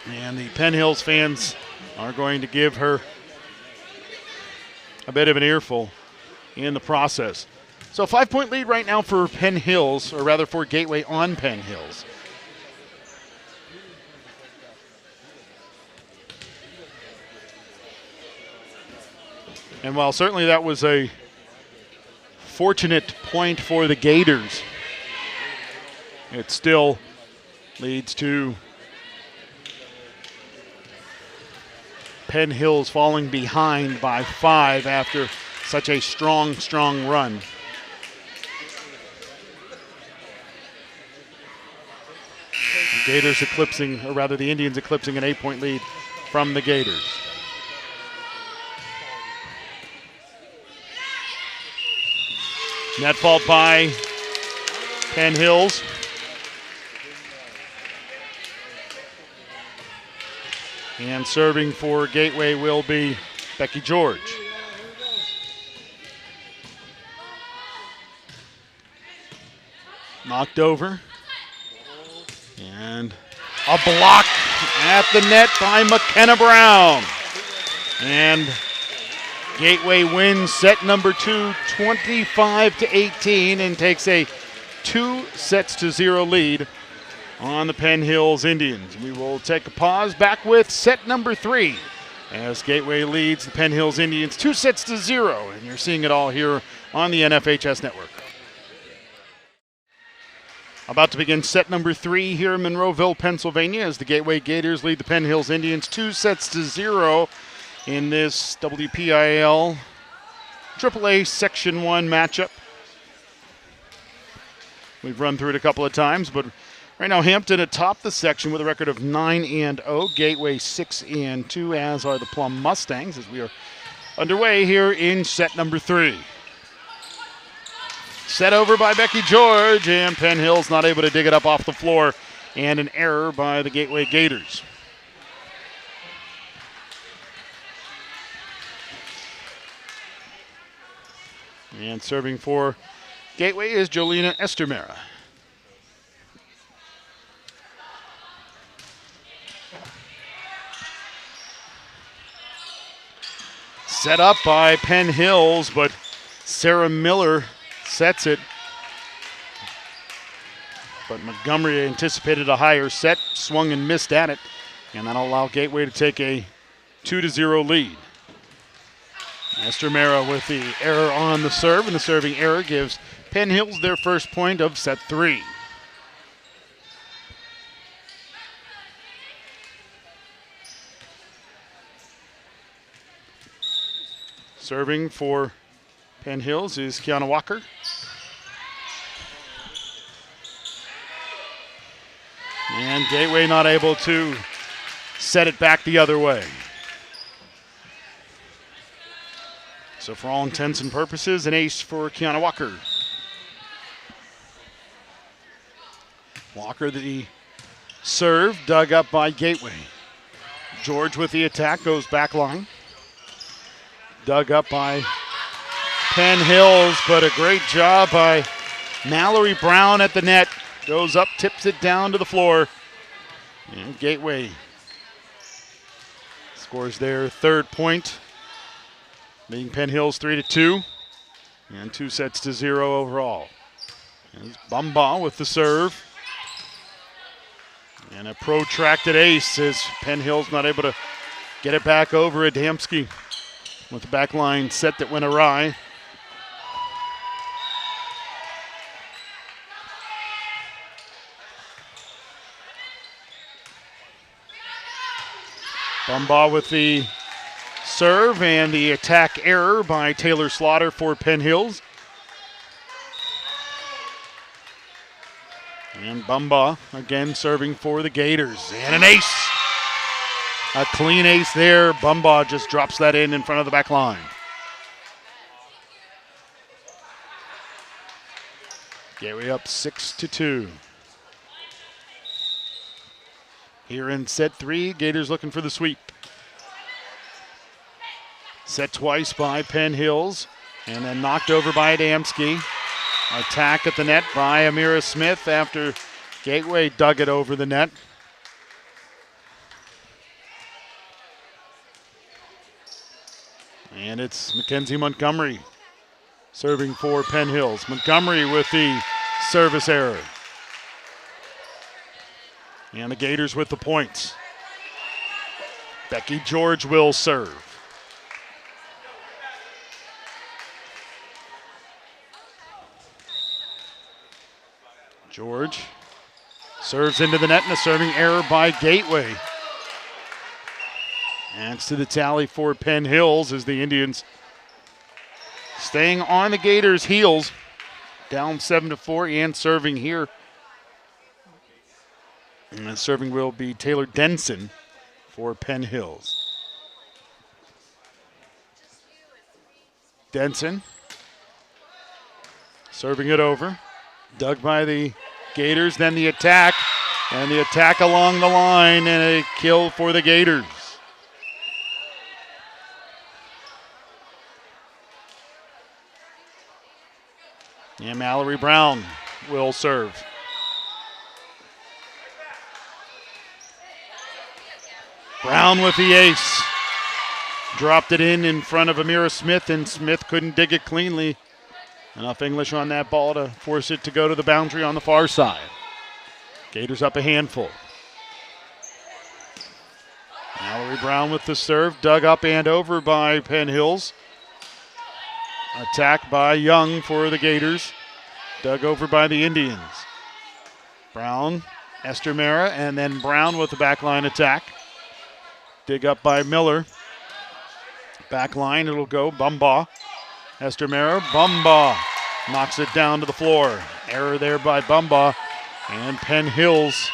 And the Penn Hills fans are going to give her a bit of an earful in the process. So 5-point lead right now for Penn Hills, or rather for Gateway on Penn Hills. And while certainly that was a fortunate point for the Gators, it still leads to Penn Hills falling behind by 5 after such a strong run. The Gators eclipsing, or rather the Indians eclipsing an 8-point lead from the Gators. Net fault by Penn Hills. And serving for Gateway will be Becky George. Knocked over. And a block at the net by McKenna Brown. And Gateway wins set number 2, 25-18, and takes a 2-0 lead on the Penn Hills Indians. We will take a pause, back with set number 3 as Gateway leads the Penn Hills Indians 2-0, and you're seeing it all here on the NFHS Network. About to begin set number 3 here in Monroeville, Pennsylvania, as the Gateway Gators lead the Penn Hills Indians 2-0 in this WPIAL AAA Section 1 matchup. We've run through it a couple of times, but right now Hampton atop the section with a record of 9-0. Gateway 6-2, as are the Plum Mustangs, as we are underway here in set number 3. Set over by Becky George, and Penn Hills not able to dig it up off the floor, and an error by the Gateway Gators. And serving for Gateway is Jolina Estermera. Set up by Penn Hills, but Sarah Miller sets it. But Montgomery anticipated a higher set, swung and missed at it, and that'll allow Gateway to take a 2-0 lead. Estermera with the error on the serve, and the serving error gives Penn Hills their first point of set 3. Serving for Penn Hills is Kiana Walker. And Gateway not able to set it back the other way. So for all intents and purposes, an ace for Kiana Walker. Walker, the serve, dug up by Gateway. George with the attack, goes back line. Dug up by Penn Hills, but a great job by Mallory Brown at the net. Goes up, tips it down to the floor. And Gateway scores their third point, being Penn Hills 3-2, and 2-0 overall. Here's Bumbaugh with the serve. And a protracted ace as Penn Hills not able to get it back over Adamski with the back line set that went awry. Bumbaugh with the serve and the attack error by Taylor Slaughter for Penn Hills. And Bumbaugh again serving for the Gators. And an ace. A clean ace there. Bumbaugh just drops that in front of the back line. Gateway up 6-2. Here in set 3, Gators looking for the sweep. Set twice by Penn Hills and then knocked over by Adamski. Attack at the net by Amira Smith after Gateway dug it over the net. And it's Mackenzie Montgomery serving for Penn Hills. Montgomery with the service error. And the Gators with the points. Becky George will serve. George serves into the net and a serving error by Gateway. Adds to the tally for Penn Hills as the Indians staying on the Gators' heels, down 7-4 and serving here. And the serving will be Taylor Denson for Penn Hills. Denson serving it over. Dug by the Gators, then the attack. And the attack along the line and a kill for the Gators. And Mallory Brown will serve. Brown with the ace. Dropped it in front of Amira Smith, and Smith couldn't dig it cleanly. Enough English on that ball to force it to go to the boundary on the far side. Gators up a handful. Mallory Brown with the serve, dug up and over by Penn Hills. Attack by Young for the Gators. Dug over by the Indians. Brown, Esther Mara, and then Brown with the backline attack. Dig up by Miller. Back line, it'll go Bumbaugh. Esther Mara, Bumbaugh knocks it down to the floor. Error there by Bumbaugh. And Penn Hills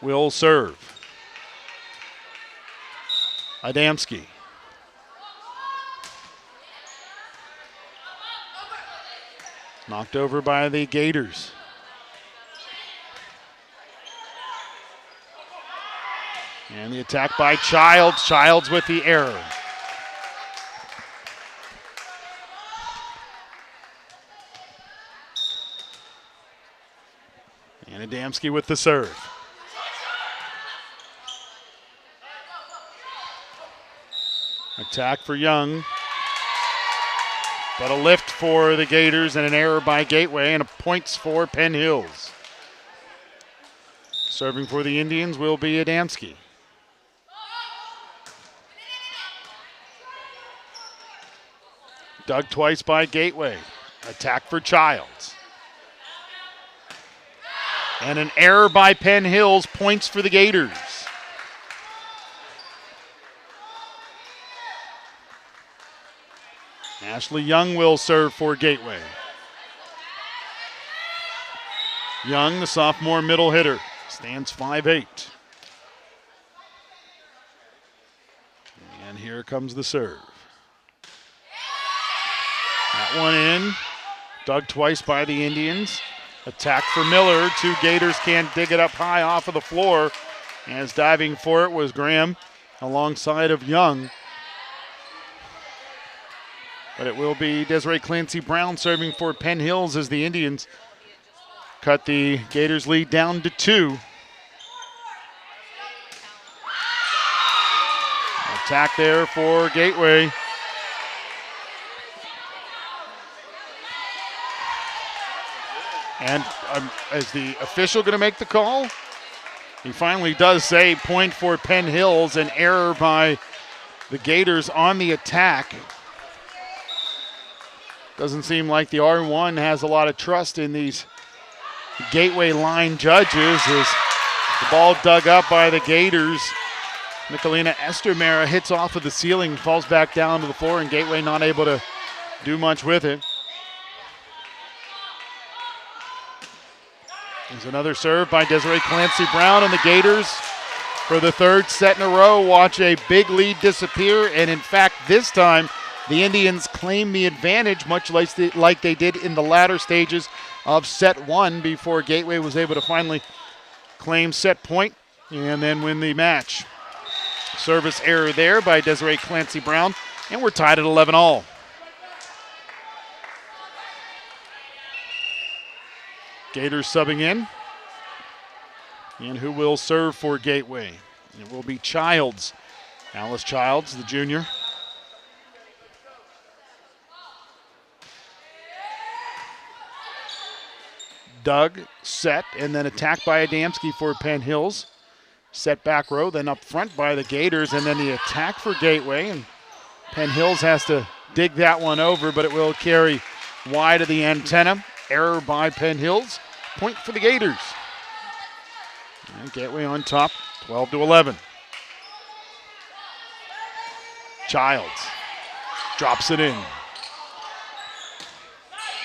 will serve. Adamski. Knocked over by the Gators. And the attack by Childs. Childs with the error. And Adamski with the serve. Attack for Young. But a lift for the Gators and an error by Gateway and points for Penn Hills. Serving for the Indians will be Adamski. Dug twice by Gateway. Attack for Childs. And an error by Penn Hills, points for the Gators. Ashley Young will serve for Gateway. Young, the sophomore middle hitter, stands 5'8". And here comes the serve. That one in. Dug twice by the Indians. Attack for Miller. Two Gators can't dig it up high off of the floor. As diving for it was Graham alongside of Young. But it will be Desiree Clancy Brown serving for Penn Hills as the Indians cut the Gators lead down to 2. Attack there for Gateway. And is the official going to make the call? He finally does say point for Penn Hills, an error by the Gators on the attack. Doesn't seem like the R1 has a lot of trust in these Gateway line judges as the ball dug up by the Gators. Michelina Estermera hits off of the ceiling, falls back down to the floor, and Gateway not able to do much with it. There's another serve by Desiree Clancy Brown, and the Gators, for the third set in a row, watch a big lead disappear. And in fact, this time, the Indians claim the advantage, much like they did in the latter stages of set one before Gateway was able to finally claim set point and then win the match. Service error there by Desiree Clancy Brown, and we're tied at 11-all. Gators subbing in. And who will serve for Gateway? It will be Childs. Alice Childs, the junior. Dug, set, and then attacked by Adamski for Penn Hills. Set back row, then up front by the Gators, and then the attack for Gateway. And Penn Hills has to dig that one over, but it will carry wide of the antenna. Error by Penn Hills. Point for the Gators. And Gateway on top, 12-11. Childs drops it in.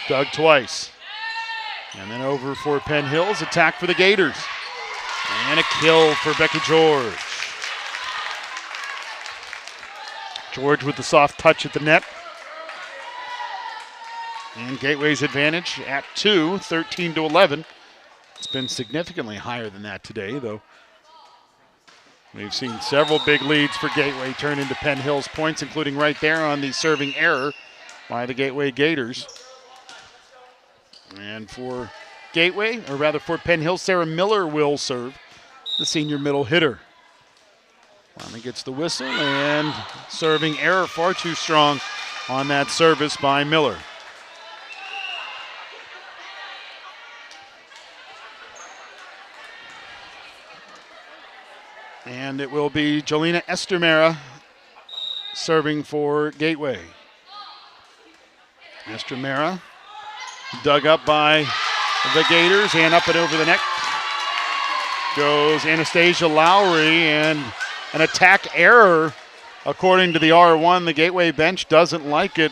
Dug twice. And then over for Penn Hills. Attack for the Gators. And a kill for Becky George. George with the soft touch at the net. And Gateway's advantage at 2, 13-11. It's been significantly higher than that today, though. We've seen several big leads for Gateway turn into Penn Hills points, including right there on the serving error by the Gateway Gators. And for Gateway, or rather for Penn Hills, Sarah Miller will serve, the senior middle hitter. Finally gets the whistle, and serving error far too strong on that service by Miller. And it will be Jolena Estermera serving for Gateway. Estermera dug up by the Gators, and up and over the net goes Anastasia Lowry, and an attack error according to the R1. The Gateway bench doesn't like it.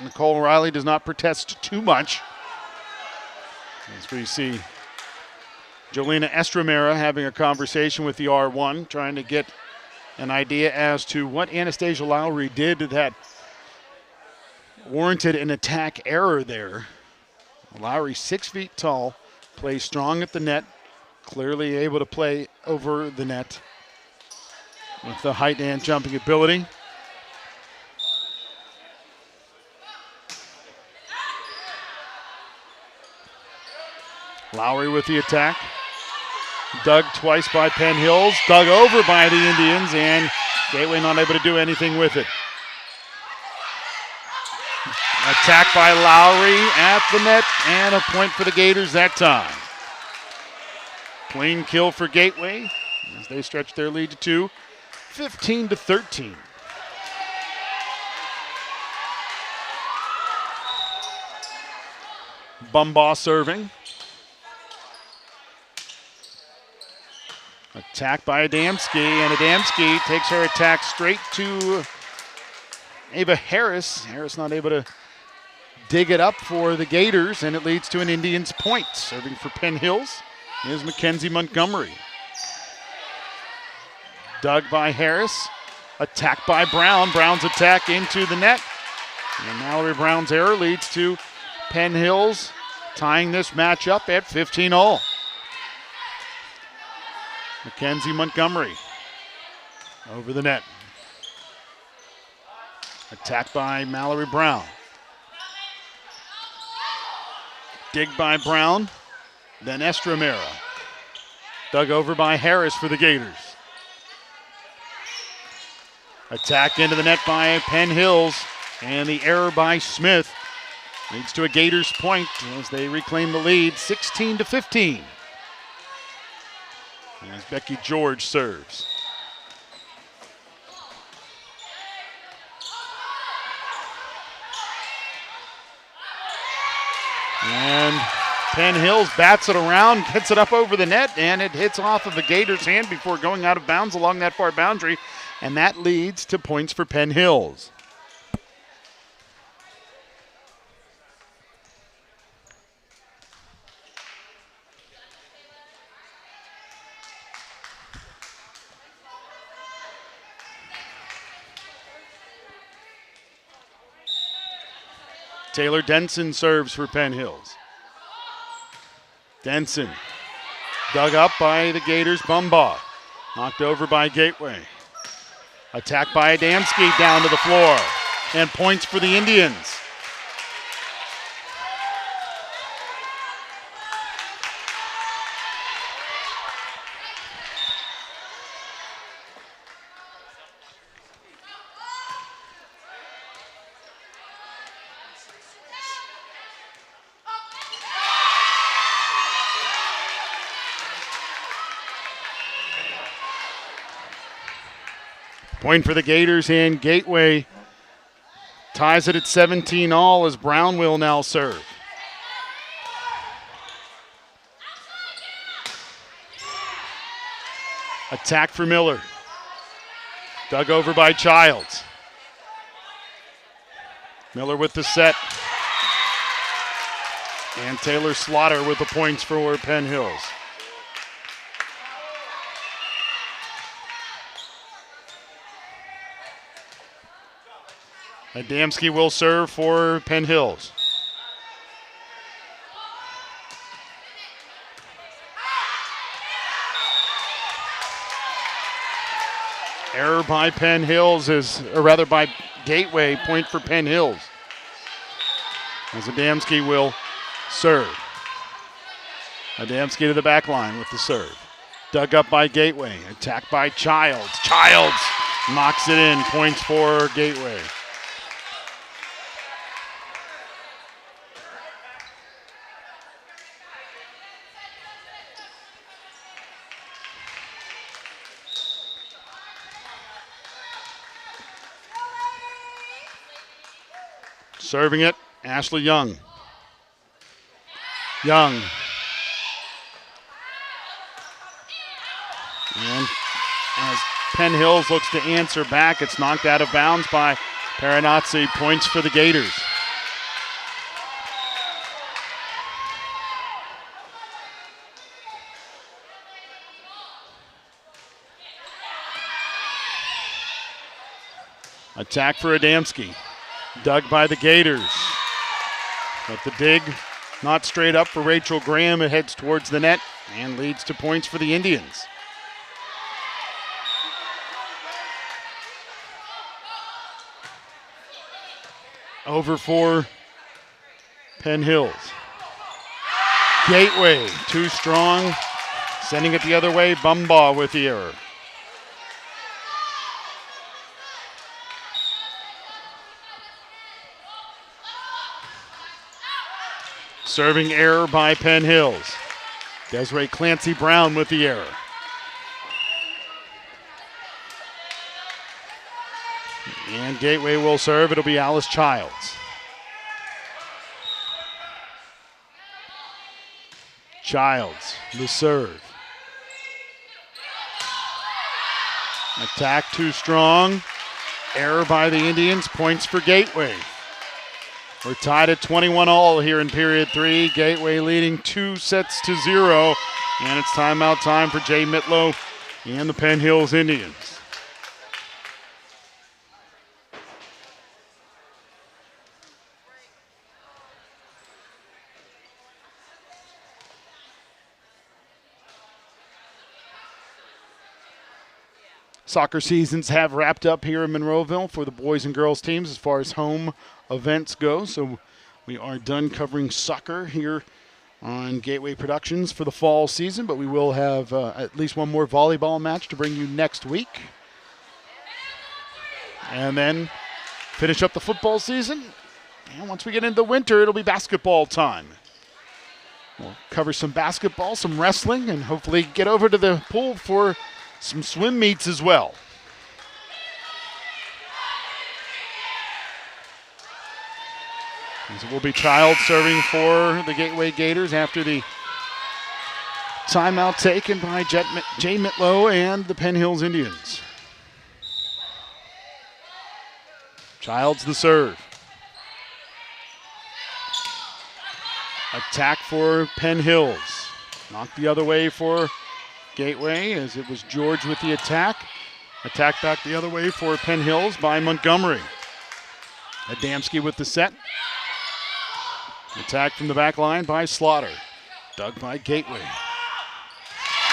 Nicole Riley does not protest too much. As we see Jolena Estermera having a conversation with the R1, trying to get an idea as to what Anastasia Lowry did that warranted an attack error there. Lowry, 6 feet tall, plays strong at the net, clearly able to play over the net with the height and jumping ability. Lowry with the attack. Dug twice by Penn Hills, dug over by the Indians, and Gateway not able to do anything with it. Attack by Lowry at the net, and a point for the Gators that time. Clean kill for Gateway as they stretch their lead to 2, 15-13. Bumbaugh serving. Attack by Adamski, and Adamski takes her attack straight to Ava Harris. Harris not able to dig it up for the Gators, and it leads to an Indians point. Serving for Penn Hills is Mackenzie Montgomery. Dug by Harris. Attack by Brown. Brown's attack into the net. And Mallory Brown's error leads to Penn Hills tying this match up at 15-all. Mackenzie Montgomery over the net. Attack by Mallory Brown. Dig by Brown, then Estermera. Dug over by Harris for the Gators. Attack into the net by Penn Hills, and the error by Smith leads to a Gators point as they reclaim the lead, 16-15. As Becky George serves. And Penn Hills bats it around, gets it up over the net, and it hits off of the Gators' hand before going out of bounds along that far boundary. And that leads to points for Penn Hills. Taylor Denson serves for Penn Hills. Denson dug up by the Gators' Bumbaugh. Knocked over by Gateway. Attack by Adamski down to the floor. And points for the Indians. Point for the Gators, and Gateway ties it at 17 all as Brown will now serve. Attack for Miller. Dug over by Childs. Miller with the set. And Taylor Slaughter with the points for Penn Hills. Adamski will serve for Penn Hills. Error by Penn Hills by Gateway, point for Penn Hills. As Adamski will serve. Adamski to the back line with the serve. Dug up by Gateway, attacked by Childs. Childs knocks it in, points for Gateway. Serving it, Ashley Young. Young. And as Penn Hills looks to answer back, it's knocked out of bounds by Paranazzi. Points for the Gators. Attack for Adamski. Dug by the Gators. But the dig not straight up for Rachel Graham. It heads towards the net and leads to points for the Indians. Over for Penn Hills. Gateway, too strong. Sending it the other way, Bumbaugh with the error. Serving error by Penn Hills. Desiree Clancy Brown with the error. And Gateway will serve. It'll be Alice Childs. Childs, the serve. Attack too strong. Error by the Indians. Points for Gateway. We're tied at 21 all here in period 3. Gateway leading 2-0. And it's timeout time for Jay Mitlow and the Penn Hills Indians. Soccer seasons have wrapped up here in Monroeville for the boys and girls teams as far as home events go. So we are done covering soccer here on Gateway Productions for the fall season, but we will have at least one more volleyball match to bring you next week. and then finish up the football season. And once we get into winter, it'll be basketball time. We'll cover some basketball, some wrestling, and hopefully get over to the pool for some swim meets as well. As it will be Child serving for the Gateway Gators after the timeout taken by Jay Mitlow and the Penn Hills Indians. Child's the serve. Attack for Penn Hills. Knocked the other way for Gateway as it was George with the attack. Attack back the other way for Penn Hills by Montgomery. Adamski with the set. Attack from the back line by Slaughter. Dug by Gateway.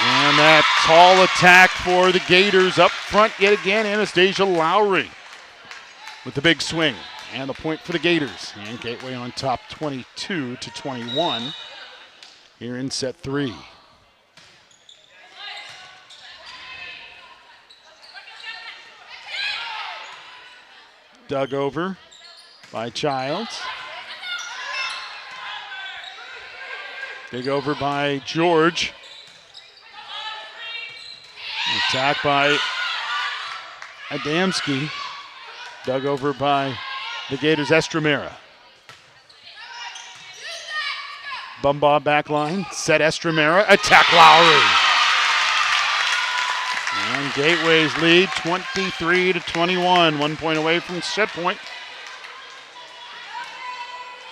And that tall attack for the Gators up front yet again. Anastasia Lowry with the big swing. And the point for the Gators. And Gateway on top 22-21 here in set 3. Dug over by Childs. Dig over by George. Attack by Adamski. Dug over by the Gators' Estremera. Bumbaugh back line. Set Estremera. Attack Lowry. And Gateway's lead 23-21. 1 point away from set point.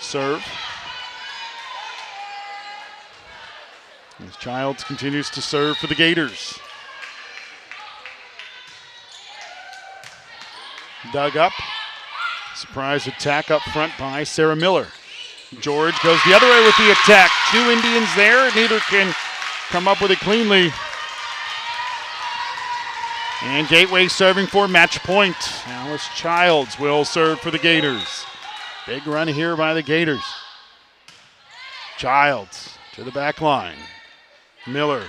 Serve. As Childs continues to serve for the Gators. Dug up. Surprise attack up front by Sarah Miller. George goes the other way with the attack. 2 Indians there. Neither can come up with it cleanly. And Gateway serving for match point. Alice Childs will serve for the Gators. Big run here by the Gators. Childs to the back line. Miller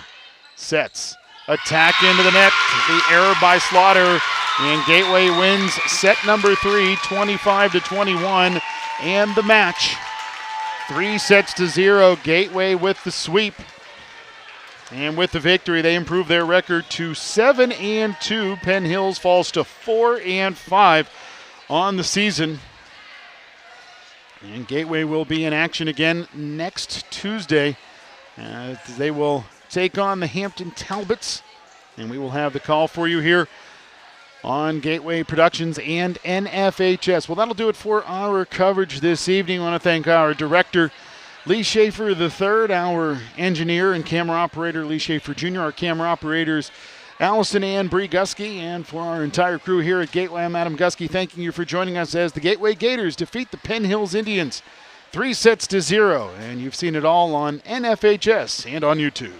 sets. Attack into the net. The error by Slaughter. And Gateway wins set number 3, 25-21. And the match. 3-0. Gateway with the sweep. And with the victory, they improve their record to 7-2. Penn Hills falls to 4-5 on the season. And Gateway will be in action again next Tuesday. They will take on the Hampton Talbots. And we will have the call for you here on Gateway Productions and NFHS. Well, that'll do it for our coverage this evening. I want to thank our director, Lee Schaefer III, our engineer and camera operator, Lee Schaefer Jr., our camera operators, Allison Ann Bree Gusky, and for our entire crew here at Gateway, I'm Adam Gusky, thanking you for joining us as the Gateway Gators defeat the Penn Hills Indians 3-0. And you've seen it all on NFHS and on YouTube.